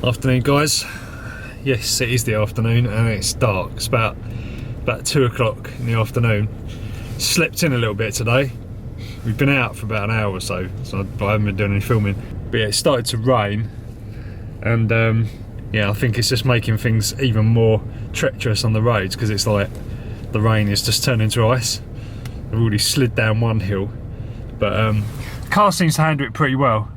Afternoon, guys. Yes, it is the afternoon and it's dark. It's about 2 o'clock in the afternoon. Slept in a little bit today. We've been out for about an hour or so I haven't been doing any filming. But yeah, it started to rain, and yeah, I think it's just making things even more treacherous on the roads, because it's like the rain is just turning into ice. I've already slid down one hill, but the car seems to handle it pretty well.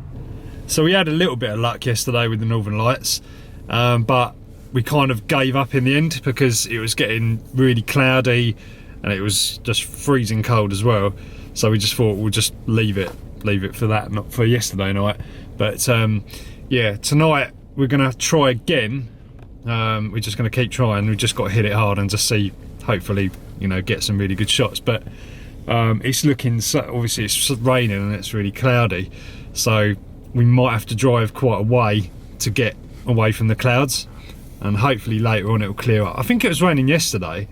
So we had a little bit of luck yesterday with the Northern Lights, but we kind of gave up in the end because it was getting really cloudy and it was just freezing cold as well. So we just thought we'll just leave it for that, not for yesterday night. But yeah, tonight we're gonna try again. We're just gonna keep trying. We've just got to hit it hard and just see, hopefully, you know, get some really good shots. But it's looking, so obviously it's raining and it's really cloudy, so we might have to drive quite a way to get away from the clouds, and hopefully later on it'll clear up. I think it was raining yesterday,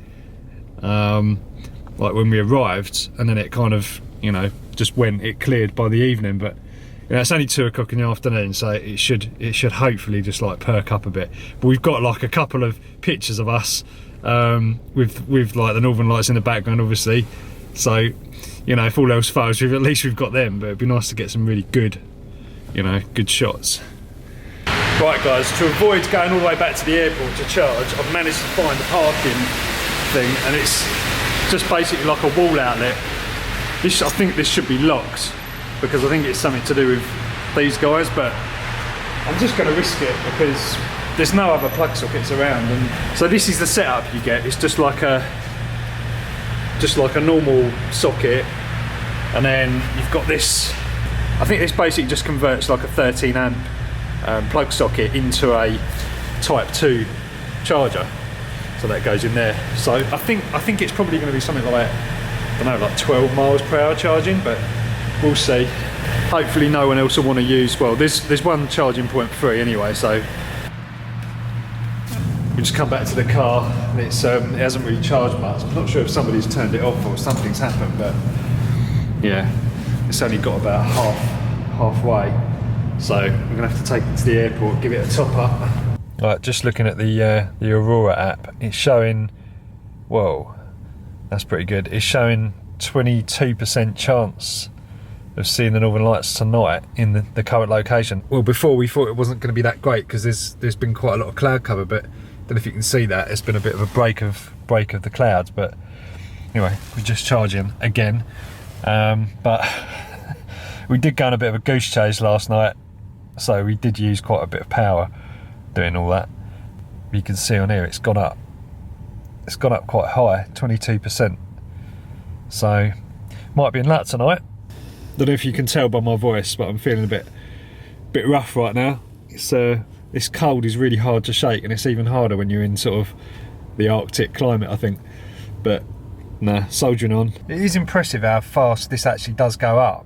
like when we arrived, and then it kind of, you know, just it cleared by the evening. But you know, it's only 2 o'clock in the afternoon, so it should hopefully just like perk up a bit. But we've got like a couple of pictures of us with like the Northern Lights in the background, obviously. So, you know, if all else fails, at least we've got them. But it'd be nice to get some really good, you know, good shots. Right, guys, to avoid going all the way back to the airport to charge, I've managed to find a parking thing, and it's just basically like a wall outlet. I think this should be locked, because I think it's something to do with these guys, but I'm just going to risk it because there's no other plug sockets around. And so this is the setup you get. It's just like a normal socket, and then you've got this. I think this basically just converts like a 13 amp plug socket into a Type 2 charger, so that goes in there. So I think it's probably going to be something like, I don't know, like 12 miles per hour charging, but we'll see. Hopefully no one else will want to use, well, there's one charging point free anyway, so we just come back to the car. It's it hasn't really charged much. I'm not sure if somebody's turned it off or something's happened, but yeah, it's only got about halfway. So we're gonna have to take it to the airport, give it a top up. Right, just looking at the Aurora app, it's showing, whoa, that's pretty good. It's showing 22% chance of seeing the Northern Lights tonight in the current location. Well, before we thought it wasn't going to be that great because there's been quite a lot of cloud cover, but I don't know if you can see that. It's been a bit of a break of the clouds, but anyway, we're just charging again. But we did go on a bit of a goose chase last night, so we did use quite a bit of power doing all that. You can see on here it's gone up. It's gone up quite high, 22%. So might be in luck tonight. Don't know if you can tell by my voice, but I'm feeling a bit rough right now. This cold is really hard to shake, and it's even harder when you're in sort of the Arctic climate, I think. But nah, soldiering on. It is impressive how fast this actually does go up,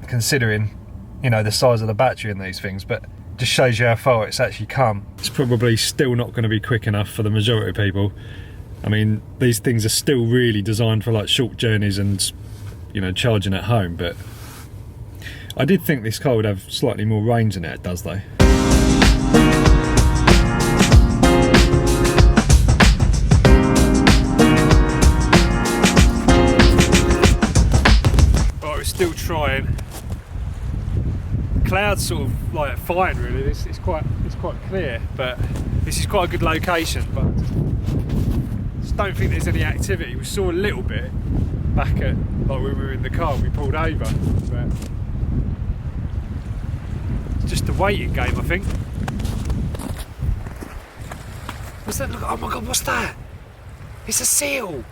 considering, you know, the size of the battery in these things, but just shows you how far it's actually come. It's probably still not going to be quick enough for the majority of people. I mean, these things are still really designed for like short journeys and, you know, charging at home, but I did think this car would have slightly more range than it does though. Right, we're still trying. Clouds sort of like fine really. It's quite clear, but this is quite a good location, but I just don't think there's any activity. We saw a little bit back at, like when we were in the car, we pulled over, but it's just a waiting game, I think. What's that? Look, oh my god, what's that? It's a seal.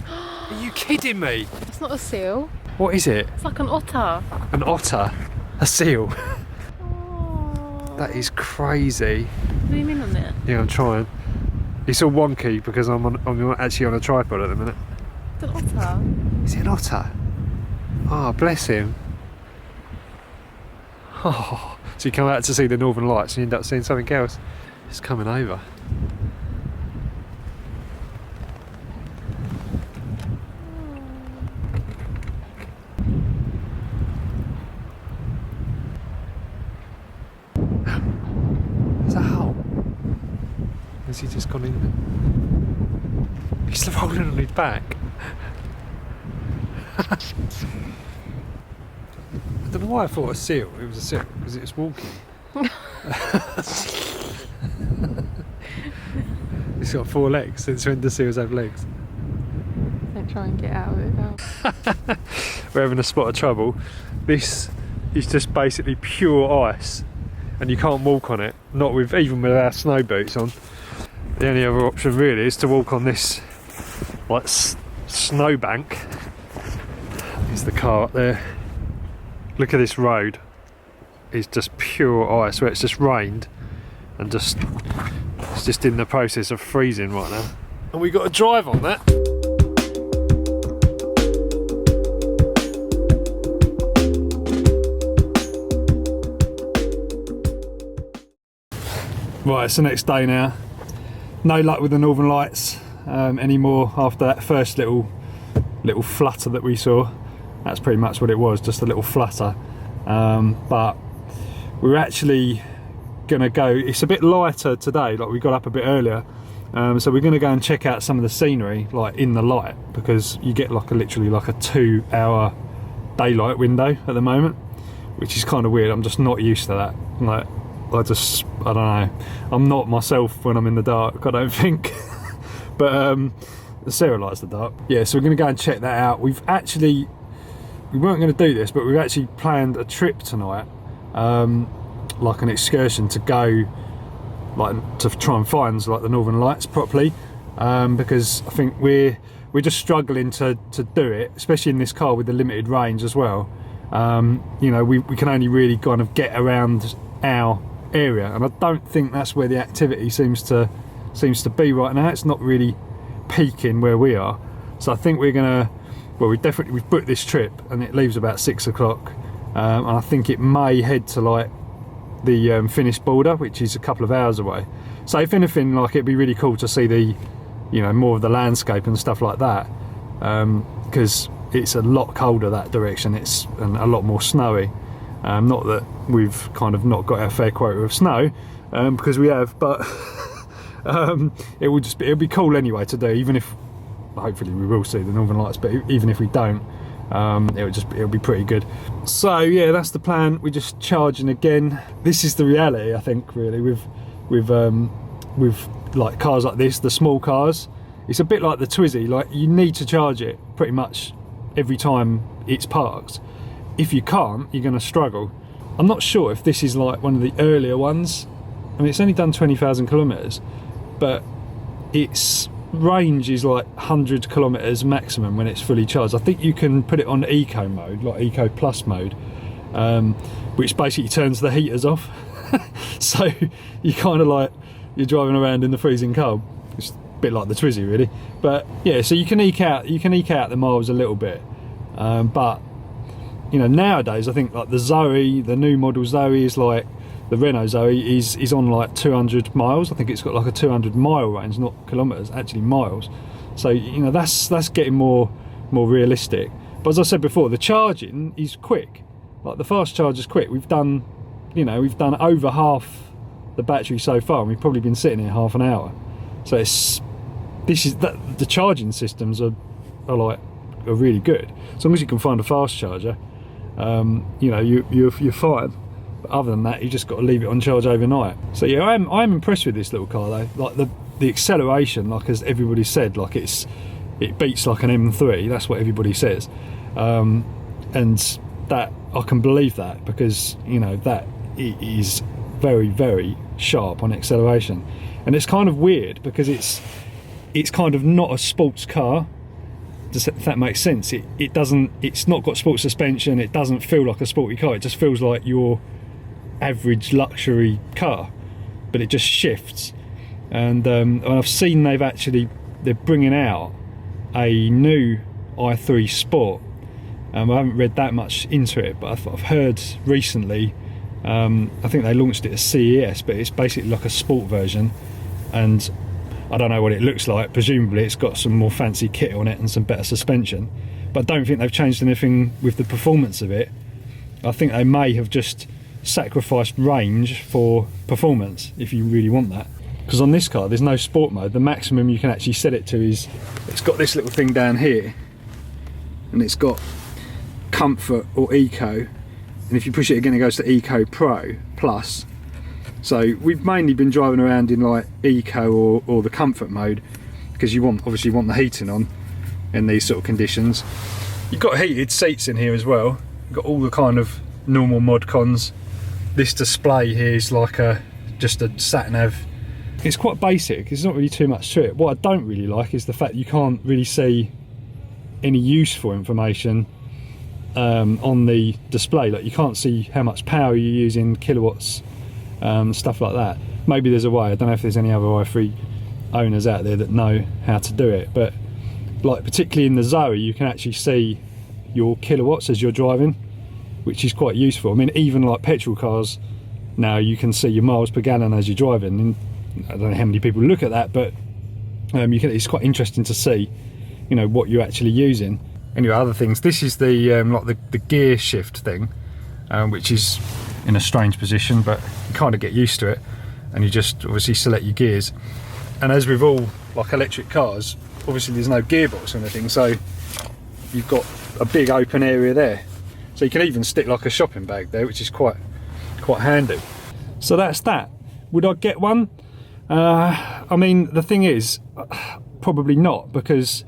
Are you kidding me? It's not a seal. What is it? It's like an otter. An otter? A seal? Oh. That is crazy. Zoom in on it. Yeah, I'm trying. It's all wonky because I'm actually on a tripod at the minute. It's an otter. Is it an otter? Oh, bless him. Oh, so you come out to see the Northern Lights and you end up seeing something else. It's coming over. He's just gone in there. He's rolling on his back. I don't know why I thought a seal. It was a seal because it was walking. It's got 4 legs. Since when do seals have legs? Don't try and get out of it now. We're having a spot of trouble. This is just basically pure ice, and you can't walk on it. Not with even with our snow boots on. The only other option really is to walk on this like snow bank. There's the car up there. Look at this road. It's just pure ice where it's just rained and it's just in the process of freezing right now. And we got to drive on that. Right, it's the next day now. No luck with the Northern Lights anymore after that first little flutter that we saw. That's pretty much what it was, just a little flutter. But we're actually gonna go, it's a bit lighter today, like we got up a bit earlier. So we're gonna go and check out some of the scenery like in the light, because you get like literally like a 2-hour daylight window at the moment, which is kind of weird. I'm just not used to that. Like, I don't know. I'm not myself when I'm in the dark, I don't think. But Sarah likes the dark. Yeah, so we're gonna go and check that out. We weren't going to do this, but we've actually planned a trip tonight, like an excursion to go, like to try and find like the Northern Lights properly, because I think we're just struggling to do it, especially in this car with the limited range as well. You know, we can only really kind of get around our area, and I don't think that's where the activity seems to be right now. It's not really peaking where we are, so I think we're gonna. Well, we've booked this trip and it leaves about 6 o'clock, and I think it may head to like the Finnish border, which is a couple of hours away. So if anything, like, it'd be really cool to see the, you know, more of the landscape and stuff like that, because it's a lot colder that direction. It's and a lot more snowy. Not that we've kind of not got our fair quota of snow, because we have, but it'll be cool anyway to do, even if. Hopefully we will see the Northern Lights, but even if we don't, it'll be pretty good. So yeah, that's the plan. We're just charging again. This is the reality, I think, really, with like cars like this, the small cars. It's a bit like the Twizy. Like, you need to charge it pretty much every time it's parked. If you can't, you're going to struggle. I'm not sure if this is like one of the earlier ones. I mean, it's only done 20,000 kilometers, but its range is like 100 kilometers maximum when it's fully charged. I think you can put it on eco mode, like eco plus mode, which basically turns the heaters off. So you kind of like, you're driving around in the freezing cold. It's a bit like the Twizy, really. But yeah, so you can eke out the miles a little bit, but you know, nowadays I think like the Zoe, the new model Zoe, is like the Renault Zoe is on like 200 miles. I think it's got like a 200-mile range, not kilometers, actually miles. So you know, that's getting more realistic. But as I said before, the charging is quick. Like, the fast charge is quick. We've done over half the battery so far, and we've probably been sitting here half an hour. So the charging systems are really good. As long as you can find a fast charger, you know, you're fine. But other than that, you just got to leave it on charge overnight. So yeah, I'm impressed with this little car though. Like the acceleration, like as everybody said, like it beats like an M3. That's what everybody says, and that I can believe that, because you know that it is very, very sharp on acceleration. And it's kind of weird because it's kind of not a sports car. If that makes sense. It's not got sports suspension. It doesn't feel like a sporty car. It just feels like your average luxury car, but it just shifts. And I've seen they're bringing out a new i3 Sport. I haven't read that much into it, but I've heard recently, I think they launched it at CES, but it's basically like a sport version, and I don't know what it looks like. Presumably it's got some more fancy kit on it and some better suspension, but I don't think they've changed anything with the performance of it. I think they may have just sacrificed range for performance, if you really want that. because on this car there's no sport mode. The maximum you can actually set it to is, it's got this little thing down here, and it's got comfort or eco, and if you push it again it goes to eco pro plus. So we've mainly been driving around in like eco or the comfort mode, because you obviously want the heating on in these sort of conditions. You've got heated seats in here as well. You've got all the kind of normal mod cons. This display here is like just a sat nav. It's quite basic, there's not really too much to it. What I don't really like is the fact you can't really see any useful information on the display. Like, you can't see how much power you're using, kilowatts, stuff like that. Maybe there's a way. I don't know if there's any other i3 owners out there that know how to do it, but like particularly in the Zoe you can actually see your kilowatts as you're driving, which is quite useful. I mean, even like petrol cars now, you can see your miles per gallon as you're driving, and I don't know how many people look at that, but it's quite interesting to see, you know, what you're actually using. Anyway, other things, this is the like the gear shift thing, which is in a strange position, but you kind of get used to it, and you just obviously select your gears. And as with all like electric cars, obviously there's no gearbox or anything, so you've got a big open area there, so you can even stick like a shopping bag there, which is quite handy. So that's that. Would I get one? I mean, the thing is, probably not, because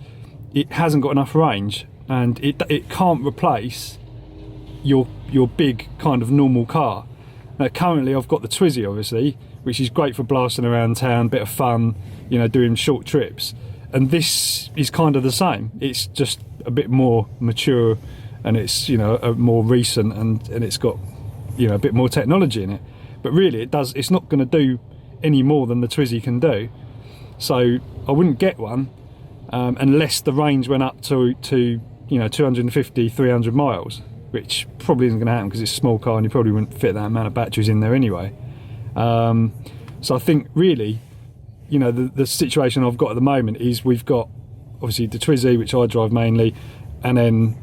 it hasn't got enough range, and it can't replace your big kind of normal car. Now currently I've got the Twizy, obviously, which is great for blasting around town, bit of fun, you know, doing short trips. And this is kind of the same. It's just a bit more mature, and it's, you know, more recent, and it's got, you know, a bit more technology in it. But really it's not going to do any more than the Twizy can do. So I wouldn't get one unless the range went up to you know, 250, 300 miles, which probably isn't going to happen because it's a small car and you probably wouldn't fit that amount of batteries in there anyway. So I think really, you know, the situation I've got at the moment is we've got obviously the Twizy, which I drive mainly, and then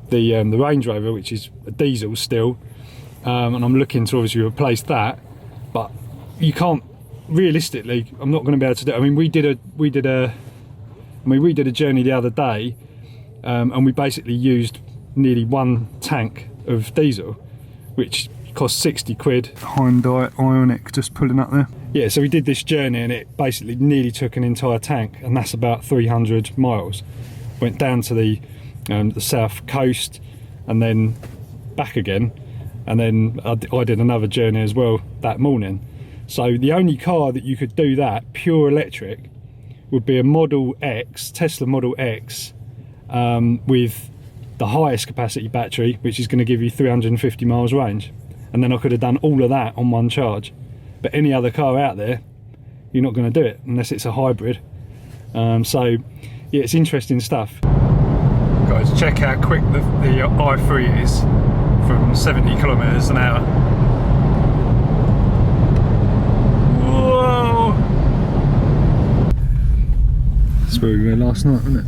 the Range Rover, which is a diesel still, and I'm looking to obviously replace that. But you can't, realistically, I'm not going to be able to do it. I mean, we did a journey the other day, and we basically used nearly one tank of diesel, which cost 60 quid. Hyundai Ioniq just pulling up there. Yeah, so we did this journey and it basically nearly took an entire tank, and that's about 300 miles. Went down to the south coast and then back again, and then I did another journey as well that morning. So the only car that you could do that pure electric would be a Model X, Tesla Model X, with the highest capacity battery, which is going to give you 350 miles range. And then I could have done all of that on one charge. But any other car out there, you're not going to do it unless it's a hybrid. So yeah, it's interesting stuff. Guys, check how quick the i3 is from 70 kilometers an hour. Whoa! That's where we were last night, wasn't it?